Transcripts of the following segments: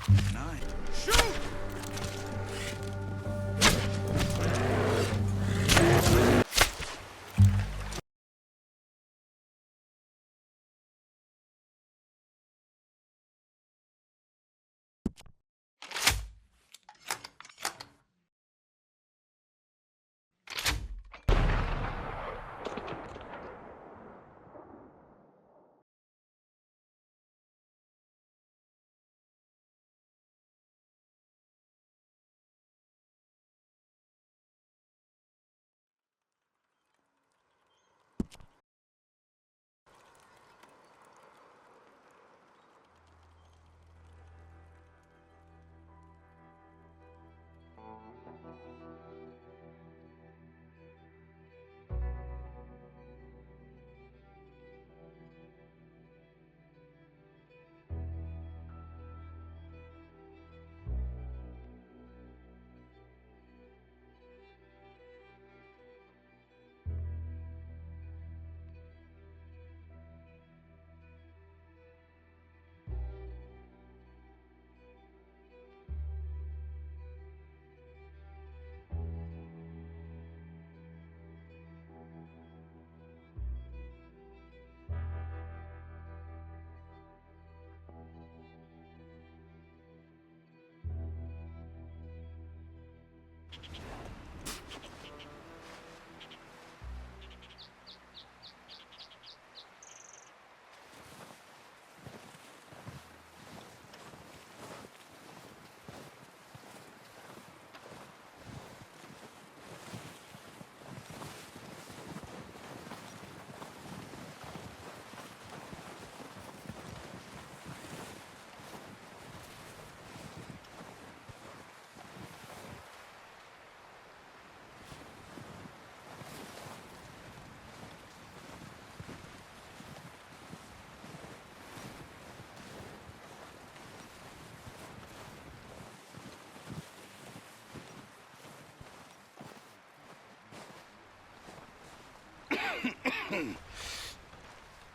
Nine. Shoot!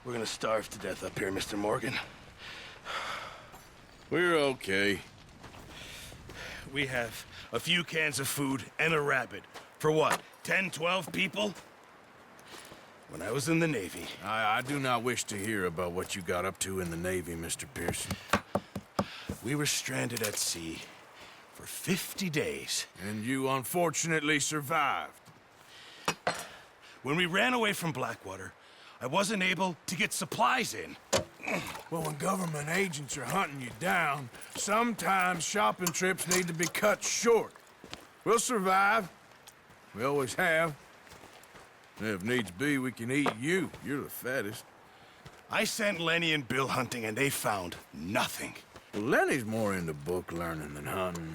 We're gonna starve to death up here, Mr. Morgan. We're okay. We have a few cans of food and a rabbit. For what, 10, 12 people? When I was in the Navy... I do not wish to hear about what you got up to in the Navy, Mr. Pearson. We were stranded at sea for 50 days. And you unfortunately survived. When we ran away from Blackwater, I wasn't able to get supplies in. Well, when government agents are hunting you down, sometimes shopping trips need to be cut short. We'll survive. We always have. And if needs be, we can eat you. You're the fattest. I sent Lenny and Bill hunting, and they found nothing. Well, Lenny's more into book learning than hunting.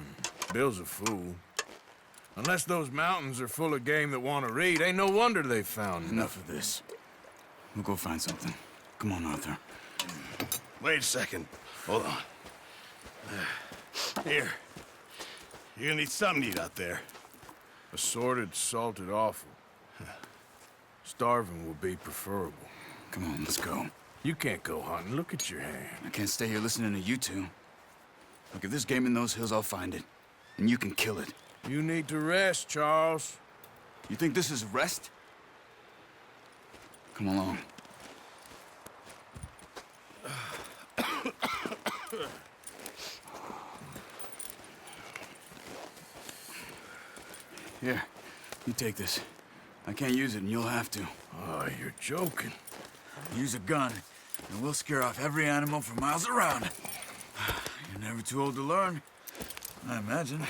Bill's a fool. Unless those mountains are full of game that want to read, ain't no wonder they found Enough of this. We'll go find something. Come on, Arthur. Wait a second. Hold on. Here. You're gonna need something to eat out there. Assorted, salted offal. Starving will be preferable. Come on, let's go. You can't go hunting. Look at your hand. I can't stay here listening to you two. Look, if there's game in those hills, I'll find it. And you can kill it. You need to rest, Charles. You think this is rest? Come along. Here, you take this. I can't use it, and you'll have to. Oh, you're joking. Use a gun, and we'll scare off every animal for miles around. You're never too old to learn, I imagine.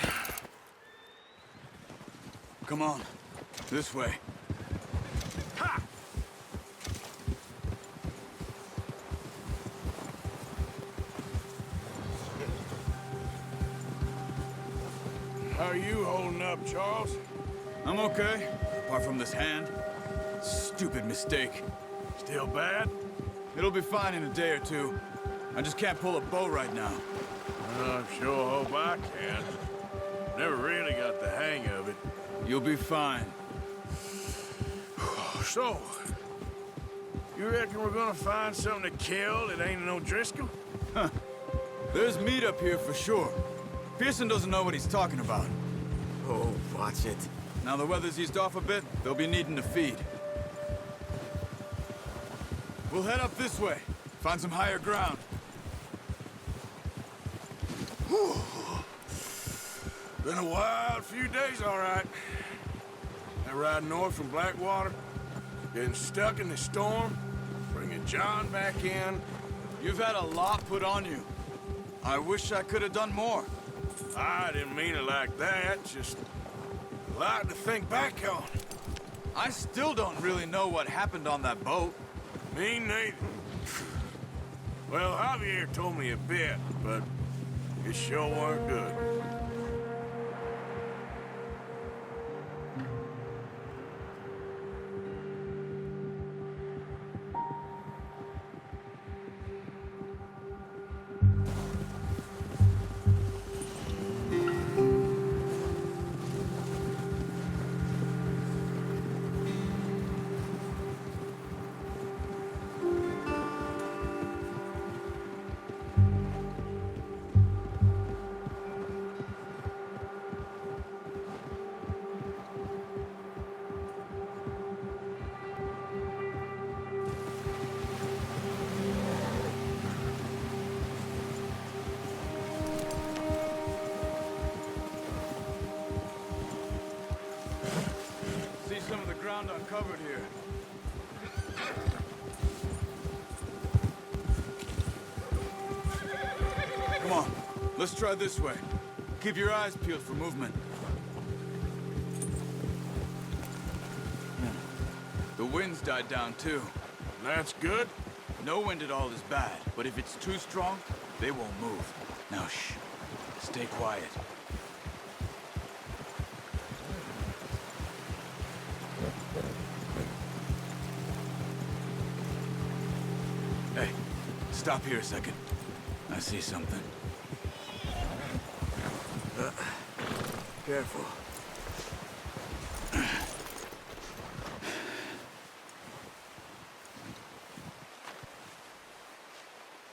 Come on, this way. Ha! How are you holding up, Charles? I'm okay, apart from this hand. Stupid mistake. Still bad? It'll be fine in a day or two. I just can't pull a bow right now. I sure hope I can. Never really got the hang of it. You'll be fine. So, you reckon we're gonna find something to kill that ain't no Driscoll? There's meat up here for sure. Pearson doesn't know what he's talking about. Oh, watch it. Now the weather's eased off a bit, they'll be needing to feed. We'll head up this way. Find some higher ground. Whew. Been a wild few days, all right. That ride north from Blackwater, getting stuck in the storm, bringing John back in. You've had a lot put on you. I wish I could have done more. I didn't mean it like that, just a lot to think back on. I still don't really know what happened on that boat. Me neither. Well, Javier told me a bit, but it sure weren't good. See some of the ground uncovered here. Come on, let's try this way. Keep your eyes peeled for movement. The wind's died down too. That's good. No wind at all is bad, but if it's too strong, they won't move. Now shh, stay quiet. Hey, stop here a second. I see something. Careful.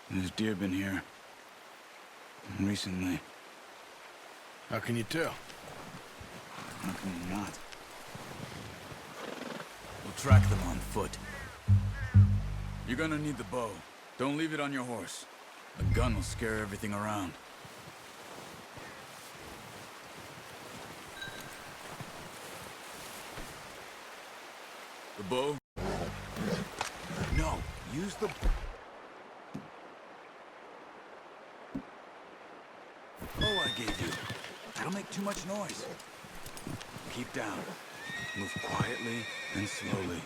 There's deer been here. Recently. How can you tell? How can you not? We'll track them on foot. You're gonna need the bow. Don't leave it on your horse. A gun will scare everything around. The bow? No, use the... bow I gave you. That'll make too much noise. Keep down. Move quietly and slowly.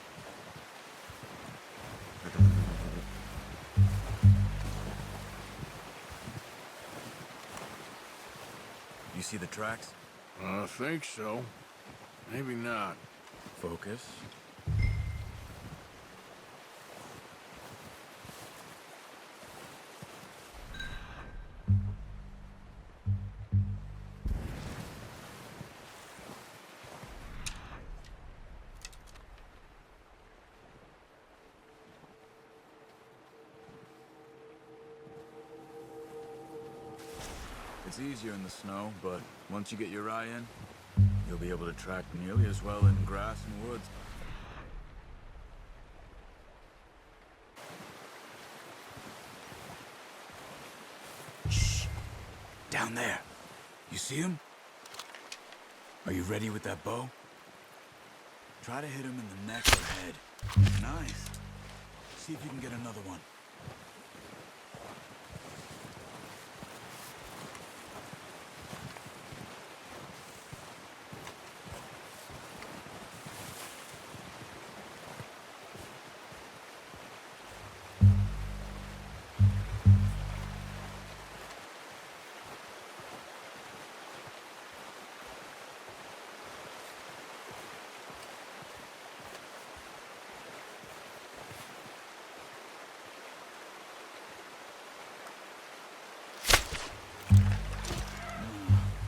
You see the tracks? I think so. Maybe not. Focus. It's easier in the snow, but once you get your eye in, you'll be able to track nearly as well in grass and woods. Shh! Down there. You see him? Are you ready with that bow? Try to hit him in the neck or head. Nice. See if you can get another one.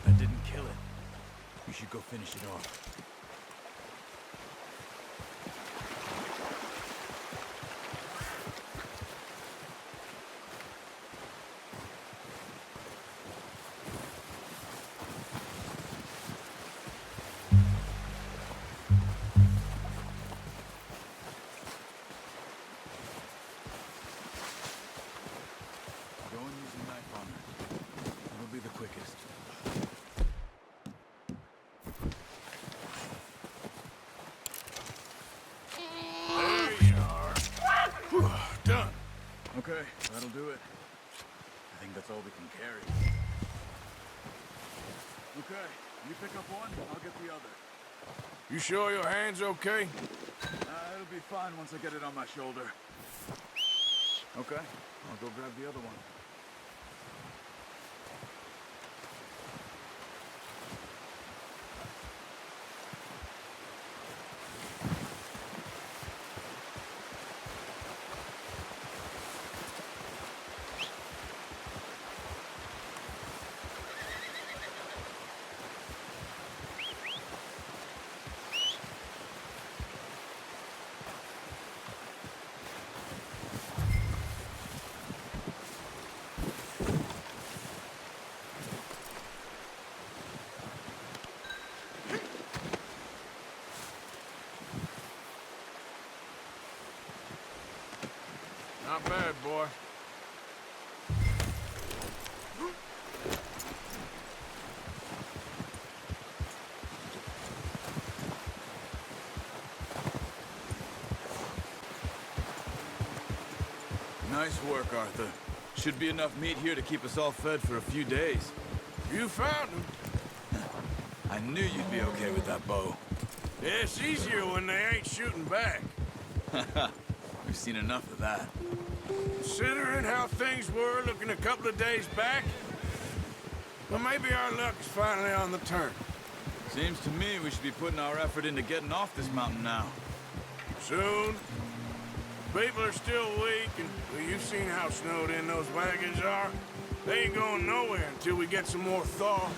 That didn't kill it. You should go finish it off. we can carry. Okay, you pick up one, I'll get the other. You sure your hand's okay? It'll be fine once I get it on my shoulder. Okay, I'll go grab the other one. Not bad, boy. Nice work, Arthur. Should be enough meat here to keep us all fed for a few days. You found him. I knew you'd be okay with that bow. Yeah, it's easier when they ain't shooting back. We've seen enough of that. Considering how things were looking a couple of days back, well, maybe our luck is finally on the turn. Seems to me we should be putting our effort into getting off this mountain now. Soon. People are still weak, and well, you've seen how snowed in those wagons are. They ain't going nowhere until we get some more thaw.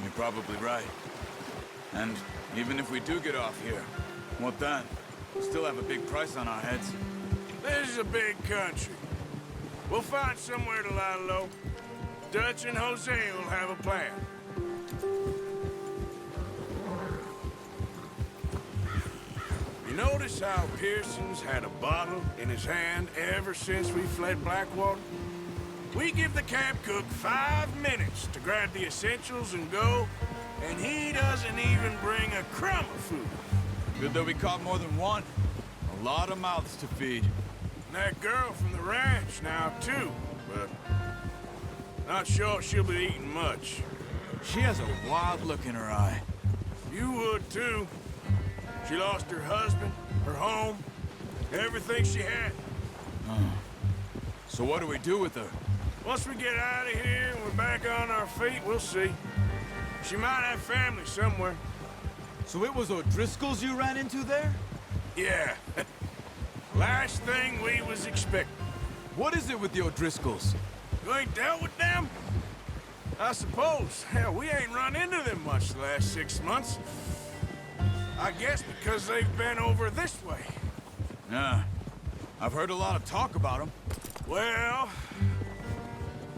You're probably right. And even if we do get off here, what then? We still have a big price on our heads. This is a big country. We'll find somewhere to lie low. Dutch and Jose will have a plan. You notice how Pearson's had a bottle in his hand ever since we fled Blackwater? We give the camp cook 5 minutes to grab the essentials and go, and he doesn't even bring a crumb of food. Good that we caught more than one. A lot of mouths to feed. And that girl from the ranch now, too, but not sure she'll be eating much. She has a wild look in her eye. You would, too. She lost her husband, her home, everything she had. So what do we do with her? Once we get out of here and we're back on our feet, we'll see. She might have family somewhere. So it was O'Driscoll's you ran into there? Yeah. Last thing we was expecting. What is it with the O'Driscolls? You ain't dealt with them? I suppose. Hell, we ain't run into them much the last 6 months. I guess because they've been over this way. Yeah. I've heard a lot of talk about them. Well,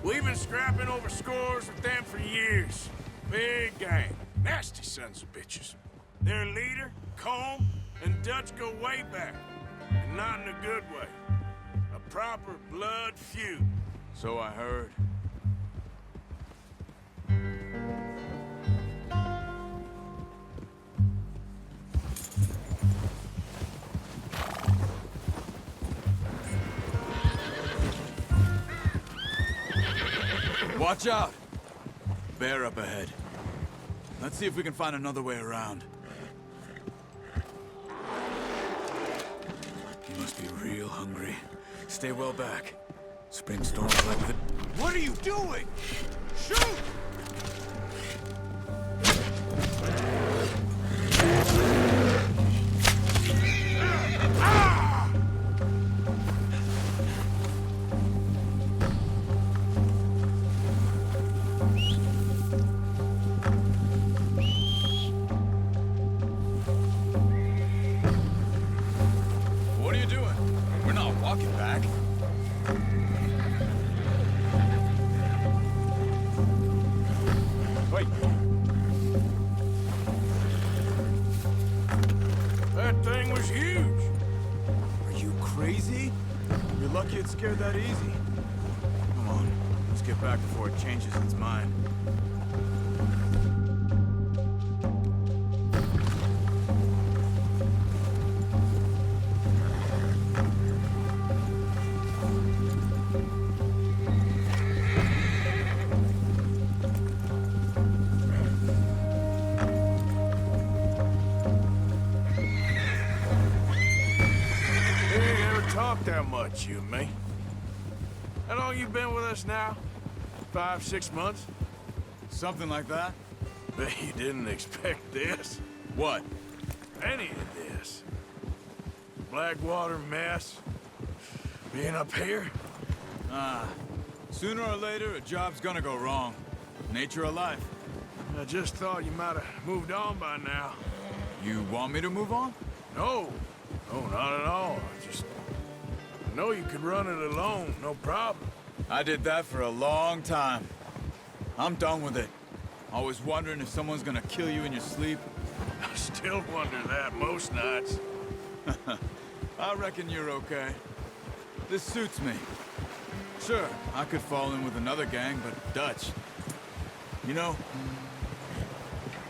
we've been scrapping over scores with them for years. Big gang. Nasty sons of bitches. Their leader, Colm, and Dutch go way back. And not in a good way. A proper blood feud. So I heard. Watch out! Bear up ahead. Let's see if we can find another way around. You must be real hungry. Stay well back. Spring storms like this. What are you doing? Shoot! What are you doing? We're not walking back. Wait. That thing was huge. Are you crazy? You're lucky it scared that easy. Come on, let's get back before it changes its mind. minutes, you and me. How long you been with us now? 5, 6 months? Something like that? Bet you didn't expect this. What? Any of this. Blackwater mess. Being up here. Sooner or later, a job's gonna go wrong. Nature of life. I just thought you might have moved on by now. You want me to move on? No. No, not at all. I know you could run it alone, no problem. I did that for a long time. I'm done with it. Always wondering if someone's gonna kill you in your sleep. I still wonder that most nights. I reckon you're okay. This suits me. Sure, I could fall in with another gang, but Dutch... You know,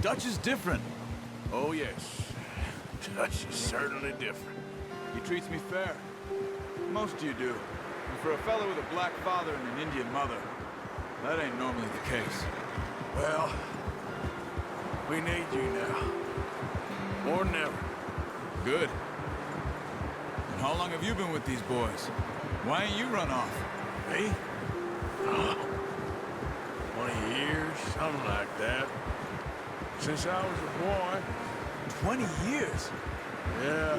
Dutch is different. Oh, yes. Dutch is certainly different. He treats me fair. Most of you do. And for a fellow with a black father and an Indian mother, that ain't normally the case. Well, we need you now. More than ever. Good. And how long have you been with these boys? Why ain't you run off? Me? Oh, 20 years, something like that. Since I was a boy. 20 years? Yeah.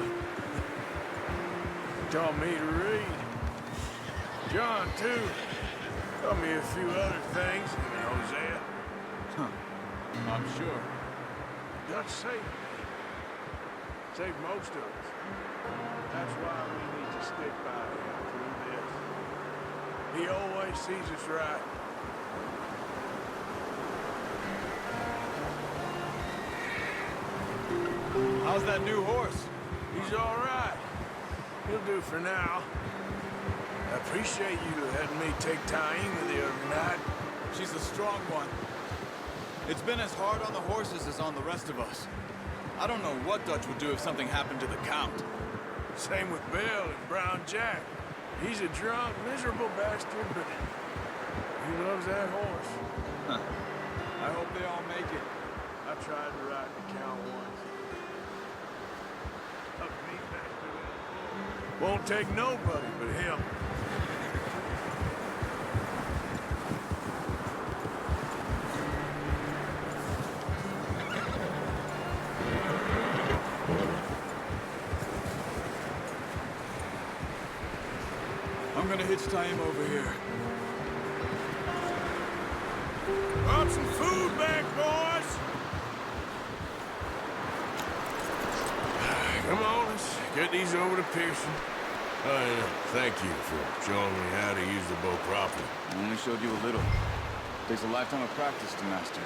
Taught me to read. John, too. Taught me a few other things, and Hosea. I'm sure. Dutch saved me. Saved most of us. That's why we need to stick by him through this. He always sees us right. How's that new horse? He's all right. He'll do for now. I appreciate you letting me take Taima the other night. She's a strong one. It's been as hard on the horses as on the rest of us. I don't know what Dutch would do if something happened to the Count. Same with Bill and Brown Jack. He's a drunk, miserable bastard, but he loves that horse. I hope they all make it. I tried to ride the Count once. Up me back to that. Won't take nobody but him. I'm gonna hitch Taima over here. Brought some food back, boys. Come on, let's get these over to Pearson. Thank you for showing me how to use the bow properly. I only showed you a little. Takes a lifetime of practice to master.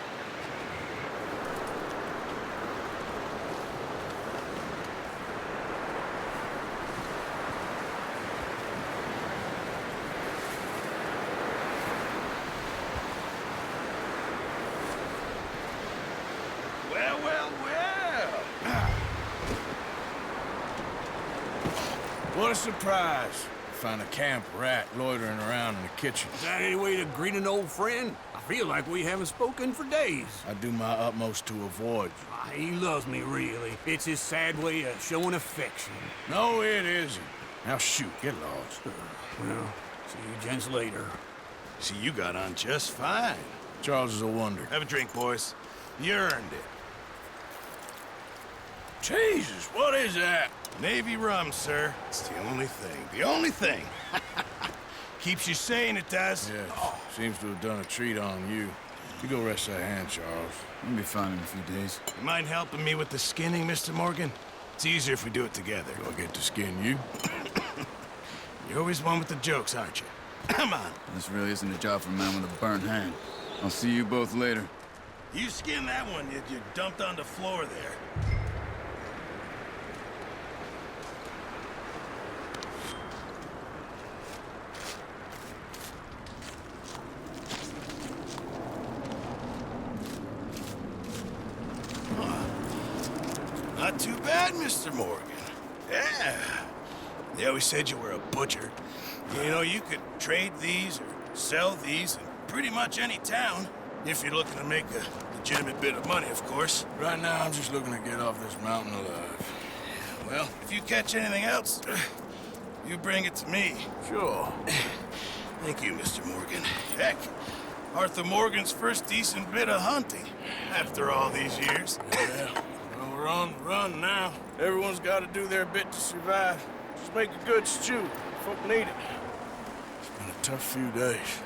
Well, well, well. What a surprise. Find a camp rat loitering around in the kitchen. Is that any way to greet an old friend? I feel like we haven't spoken for days. I do my utmost to avoid you. He loves me, really. It's his sad way of showing affection. No, it isn't. Now shoot, get lost. Well, see you gents later. See, you got on just fine. Charles is a wonder. Have a drink, boys. You earned it. Jesus, what is that? Navy rum, sir. It's the only thing. The only thing. Keeps you sane, it does. Yes, seems to have done a treat on you. You go rest that hand, Charles. I'll be fine in a few days. You mind helping me with the skinning, Mr. Morgan? It's easier if we do it together. Do I get to skin you? You're always one with the jokes, aren't you? Come on. This really isn't a job for a man with a burnt hand. I'll see you both later. You skinned that one you dumped on the floor there. Not too bad, Mr. Morgan. Yeah. They always said you were a butcher. You know, you could trade these or sell these in pretty much any town, if you're looking to make a legitimate bit of money, of course. Right now, I'm just looking to get off this mountain alive. Well, if you catch anything else, you bring it to me. Sure. Thank you, Mr. Morgan. Heck, Arthur Morgan's first decent bit of hunting after all these years. Yeah, well, we're on the run now. Everyone's got to do their bit to survive. Just make a good stew. Folk need it. It's been a tough few days.